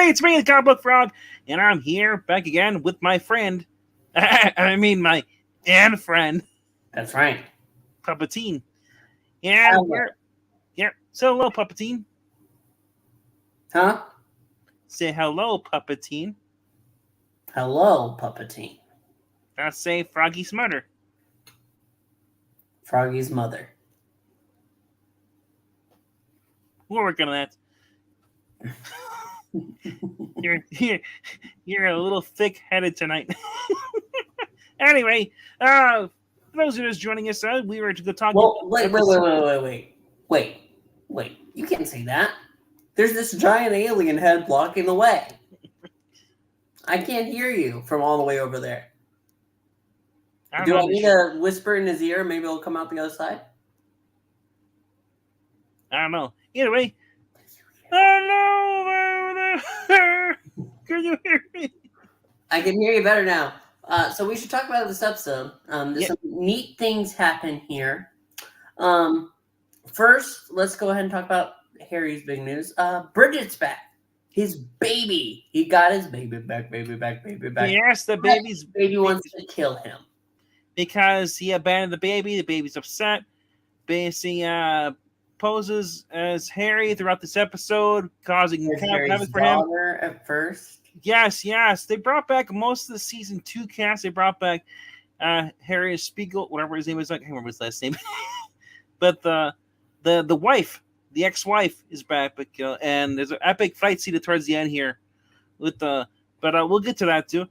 Hey, it's me, the Comic Book Frog, and I'm here back again with my friend. My friend. That's right. Puppetine. And so hello, Puppetine. Huh? Say hello, Puppetine. Hello, Puppetine. I'll say Froggy's mother. Froggy's mother. We're working on that. You're a little thick-headed tonight. Anyway, for those of us joining us, we were to go talk. Well, wait. You can't say that. There's this giant alien head blocking the way. I can't hear you from all the way over there. Do I need to whisper in his ear? Maybe it'll come out the other side? I don't know. Either way. Hello there. Can you hear me? I can hear you better now. So we should talk about this episode. There's some neat things happen here. First, let's go ahead and talk about Harry's big news. Bridget's back. His baby. He got his baby back. Yes, the baby wants to kill him. Because he abandoned the baby. The baby's upset. Basically, poses as Harry throughout this episode, causing havoc for him. At first. Yes. They brought back most of the season 2 cast. They brought back Harry Spiegel, whatever his name is. I can't remember his last name. But the wife, the ex-wife, is back. And there's an epic fight scene towards the end here. But we'll get to that too.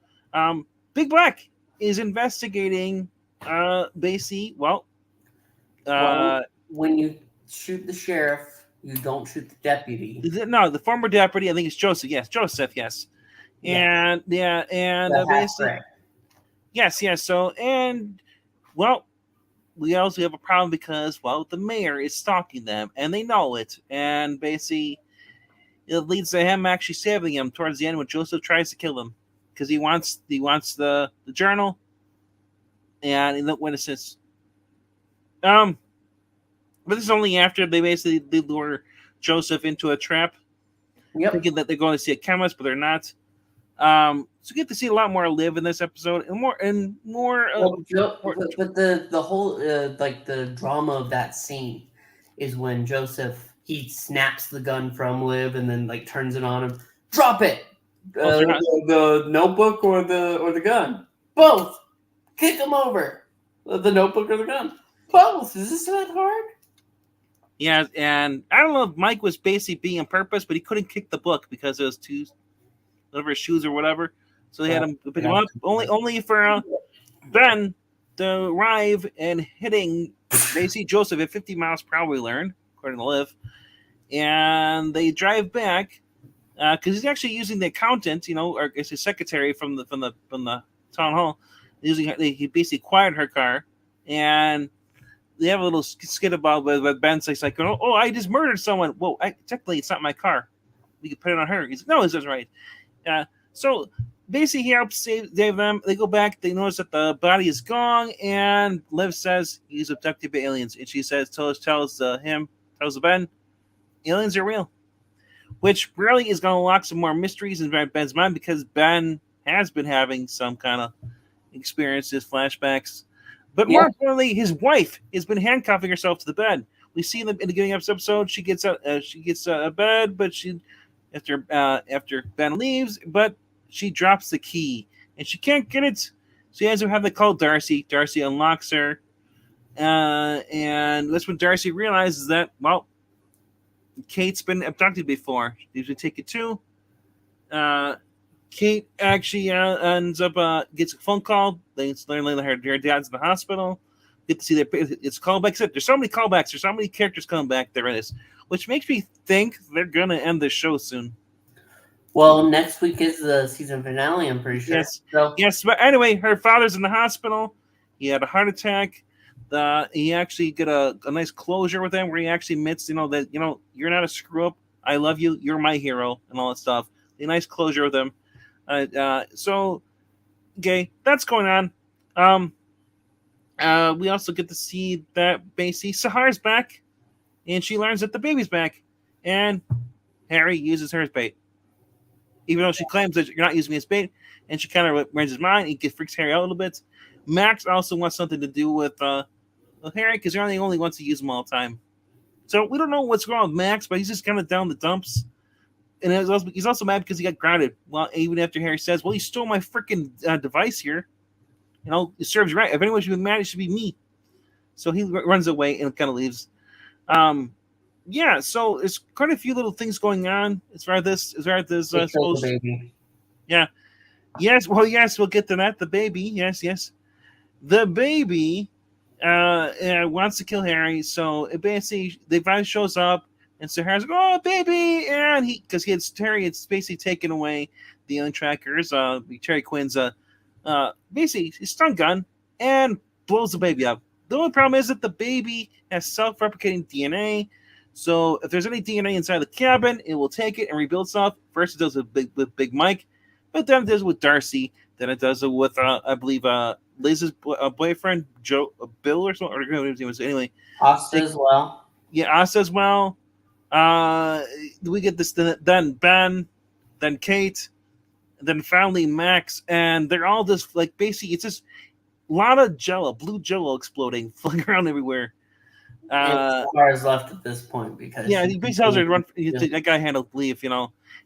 Big Black is investigating. Basically, when you shoot the sheriff, you don't shoot the deputy. No, the former deputy. I think it's Joseph. Yes, Joseph. Yes. And basically, yes. So we also have a problem because the mayor is stalking them and they know it, and basically it leads to him actually saving him towards the end when Joseph tries to kill him because he wants the journal and the witnesses. But this is only after they lure Joseph into a trap, thinking that they're going to see a chemist, but they're not. So you get to see a lot more Liv in this episode, and more. But the whole the drama of that scene is when Joseph he snaps the gun from Liv and then turns it on him. Drop it. The notebook or the gun. Both. Kick him over. The notebook or the gun. Both. Is this that hard? Yeah, and I don't know if Mike was basically being on purpose, but he couldn't kick the book because it was too, whatever, shoes or whatever. So they had him pick him up. Only for Ben to arrive and hitting basically Joseph at 50 miles per hour, we learned, according to Liv. And they drive back because he's actually using the accountant, or it's his secretary from the town hall. He basically acquired her car, and they have a little skit about where Ben's like, "Oh, I just murdered someone." Whoa, technically it's not my car. We could put it on her. He's like, "No, this isn't right." So basically, he helps save them. They go back. They notice that the body is gone, and Liv says he's abducted by aliens, and she tells Ben, aliens are real, which really is going to unlock some more mysteries in Ben's mind because Ben has been having some kind of experiences, flashbacks. But more importantly, his wife has been handcuffing herself to the bed. We see in the beginning of this episode, she gets out of bed, but after Ben leaves, but she drops the key and she can't get it. So he has to have to call Darcy. Darcy unlocks her, and that's when Darcy realizes that Kate's been abducted before. She's been taken too. Kate actually ends up gets a phone call. They learn that her dad's in the hospital. Get to see it's callbacks. There's so many callbacks. There's so many characters coming back. There it is, which makes me think they're gonna end the show soon. Well, next week is the season finale. I'm pretty sure. Yes. But anyway, her father's in the hospital. He had a heart attack. He actually got a nice closure with him, where he actually admits, that you're not a screw up. I love you. You're my hero, and all that stuff. A nice closure with him. So, that's going on. We also get to see that basically Sahar's back, and she learns that the baby's back, and Harry uses her as bait. even though she claims that you're not using me as bait, and she kind of reads his mind. It freaks Harry out a little bit. Max also wants something to do with Harry because Harry only wants to use him all the time. So we don't know what's wrong with Max, but he's just kind of down the dumps. And he's also mad because he got grounded. Well, even after Harry says, "Well, you stole my freaking device here. You know, it serves you right. If anyone should be mad, it should be me." So he runs away and kind of leaves. Yeah, so there's quite a few little things going on as far as this. I suppose. Yeah. Yes. Well, yes. We'll get to that. The baby. Yes. The baby wants to kill Harry. So it basically, the device shows up, and so Harry's like, "Oh, baby!" And Harry had basically taken away the young trackers. Cherry Quinn's basically his stun gun and blows the baby up. The only problem is that the baby has self-replicating DNA. So if there's any DNA inside the cabin, it will take it and rebuild stuff. First it does it with Big Mike, but then it does it with Darcy. Then it does it with I believe Liz's boyfriend Bill or something. Or whatever his name was. Anyway, Asta as well. Yeah, Asta as well. We get this then Ben, then Kate, then finally Max, and they're all just like basically it's just a lot of Jello, blue Jello exploding, flying around everywhere. Cars left at this point because he basically tells her to run. That guy handled Leaf,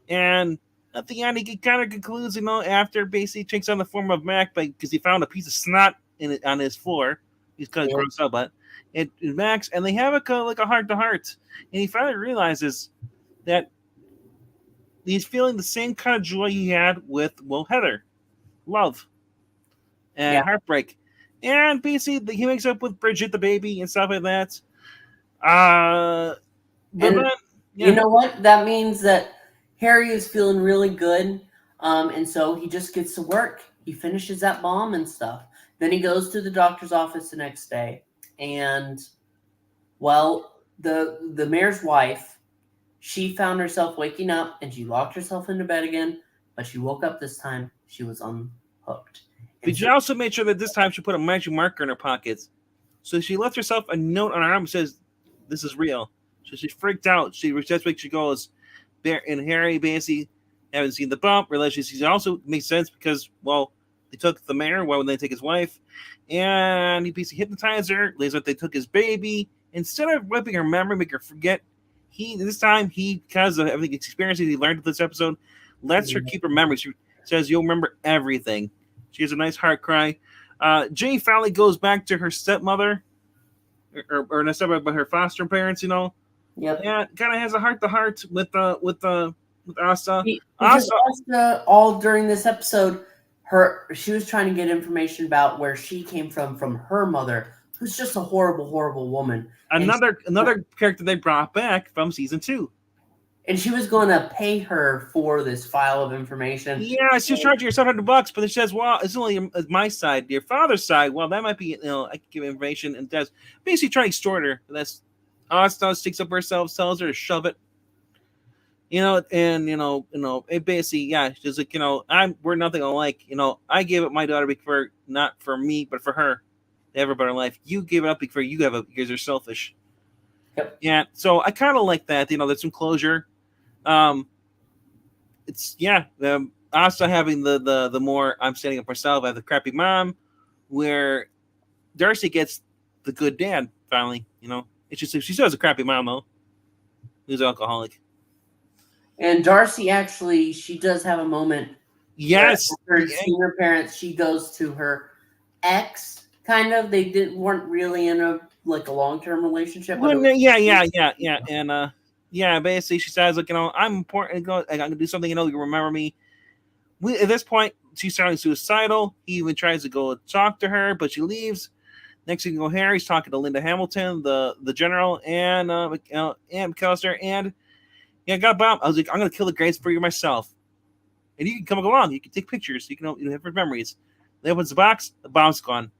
and at the end he kind of concludes, after basically takes on the form of Mac, because he found a piece of snot on his floor. He's kind of gross up, but it Max, and they have a heart to heart, and he finally realizes that he's feeling the same kind of joy he had with Heather, love, and heartbreak, and basically he makes up with Bridget, the baby, and stuff like that. You know what? That means that Harry is feeling really good, and so he just gets to work. He finishes that bomb and stuff. Then he goes to the doctor's office the next day, and the mayor's wife, she found herself waking up, and she locked herself into bed again. But she woke up this time; she was unhooked. But she also made sure that this time she put a magic marker in her pockets, so she left herself a note on her arm that says, "This is real." So she freaked out. That's why she goes. And Harry basically haven't seen the bump. Realizes she also makes sense because they took the mayor. Why would they take his wife? And he basically hypnotized her. Lays out they took his baby. Instead of wiping her memory, make her forget. Because of everything experiences he learned with this episode, lets her keep her memory. She says you'll remember everything. She has a nice heart cry. Jay finally goes back to her stepmother, or not stepmother, but her foster parents. Yep. Yeah, kind of has a heart to heart with Asta. Asta, all during this episode, she was trying to get information about where she came from her mother, who's just a horrible, horrible woman. Another character they brought back from season 2. And she was going to pay her for this file of information. Yeah, she was charging her $700, but it says, "Well, it's only my side, your father's side. Well, that might be, I can give information," and does basically trying to extort her. That's Asta sticks up herself, tells her to shove it. It basically, she's like, we're nothing alike. I gave up my daughter not for me, but for her to have a better life. You gave it up because you're selfish. Yep. Yeah, so I kind of like that. There's some closure. Asta having the more I'm standing up for myself. I have the crappy mom, where Darcy gets the good dad finally. It's just she still has a crappy mom though, who's an alcoholic. And Darcy actually, she does have a moment. Yes, her senior parents. She goes to her ex. Kind of, they weren't really in a long-term relationship. Well, and basically she says I'm important. I can do something. You remember me. At this point, she's starting suicidal. He even tries to go talk to her, but she leaves. Next thing you know, Harry's talking to Linda Hamilton, the general, and McAllister, and got bombed. I was like, I'm gonna kill the Grays for you myself, and you can come along. You can take pictures. You can have memories. They opens the box. The bomb's gone.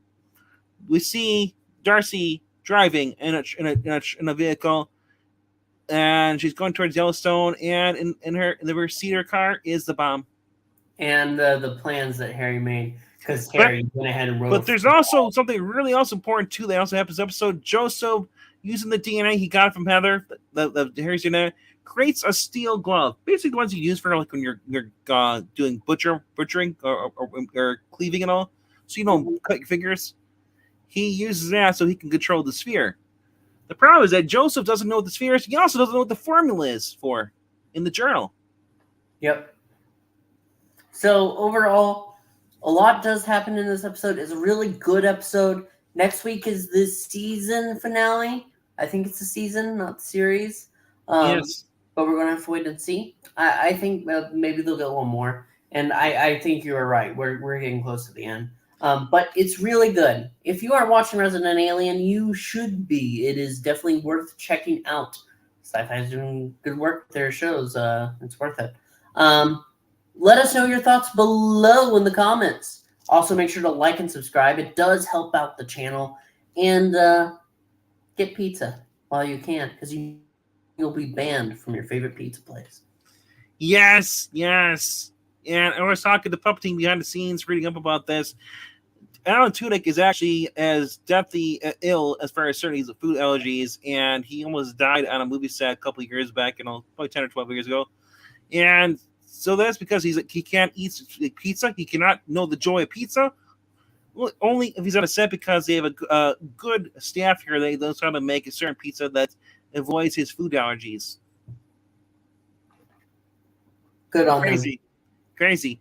We see Darcy driving in a vehicle, and she's going towards Yellowstone. And in the rear seat of her car is the bomb, and the plans that Harry made. Because Harry went ahead and wrote. But there's also something really also important too. They also have this episode. Joseph using the DNA he got from Heather, the Harry's DNA, creates a steel glove, basically the ones you use for like when you're doing butchering or cleaving and all, so you don't cut your fingers. He uses that so he can control the sphere. The problem is that Joseph doesn't know what the sphere is. He also doesn't know what the formula is for in the journal. Yep. So overall, a lot does happen in this episode. It's a really good episode. Next week is the season finale. I think it's the season, not the series. Yes. But we're going to have to wait and see. I think maybe they'll get one more. And I think you were right. We're getting close to the end. But it's really good. If you are watching Resident Alien, you should be. It is definitely worth checking out. Sci-Fi is doing good work with their shows. It's worth it. Let us know your thoughts below in the comments. Also, make sure to like and subscribe. It does help out the channel. And get pizza while you can, because you'll be banned from your favorite pizza place. Yes. And I was talking to the puppet team behind the scenes, reading up about this. Alan Tudyk is actually as deathly ill as far as certain food allergies, and he almost died on a movie set a couple of years back, probably 10 or 12 years ago. And so that's because he can't eat pizza. He cannot know the joy of pizza. Well, only if he's on a set, because they have a good staff here. They know how to make a certain pizza that avoids his food allergies. Good on Crazy.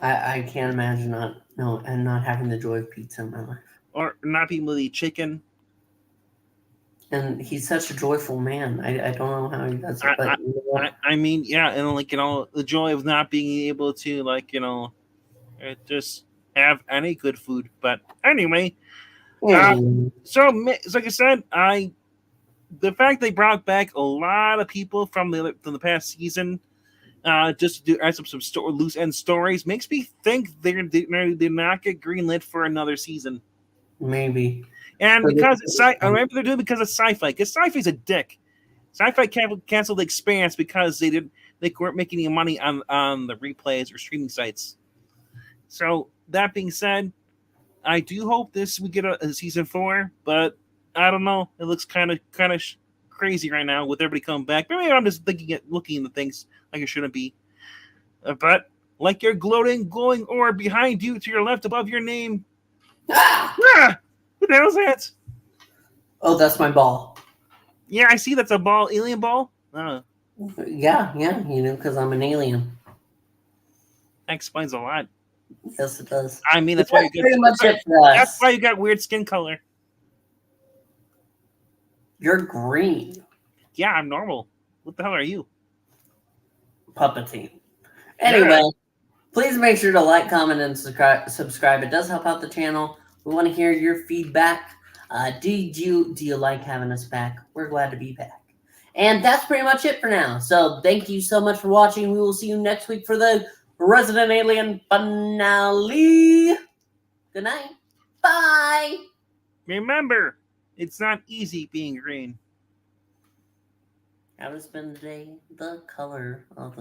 I can't imagine not having the joy of pizza in my life. Or not being able to eat chicken. And he's such a joyful man. I don't know how he does it. But I mean, yeah, and the joy of not being able to just have any good food. But anyway, so like I said, the fact they brought back a lot of people from the past season, just to add some loose end stories, makes me think they're not get greenlit for another season. Maybe. And because I remember they're doing it because of Sci-Fi. Because Sci-Fi's a dick. Sci-Fi canceled The Expanse because they weren't making any money on the replays or streaming sites. So that being said, I do hope we get a season 4, but I don't know. It looks kind of crazy right now with everybody coming back. Maybe I'm just looking into things like it shouldn't be. But like your glowing orb behind you, to your left, above your name. What the hell is that? Oh, that's my ball. Yeah, I see. That's a ball, alien ball. Yeah, because I'm an alien. That explains a lot. Yes, it does. I mean, that's why you pretty much it for us. That's why you got weird skin color. You're green. Yeah, I'm normal. What the hell are you? Puppeting. Anyway, please make sure to like, comment, and subscribe. It does help out the channel. We want to hear your feedback. Do you like having us back? We're glad to be back. And that's pretty much it for now. So thank you so much for watching. We will see you next week for the Resident Alien finale. Good night. Bye. Remember, it's not easy being green. How to spend the day, the color of the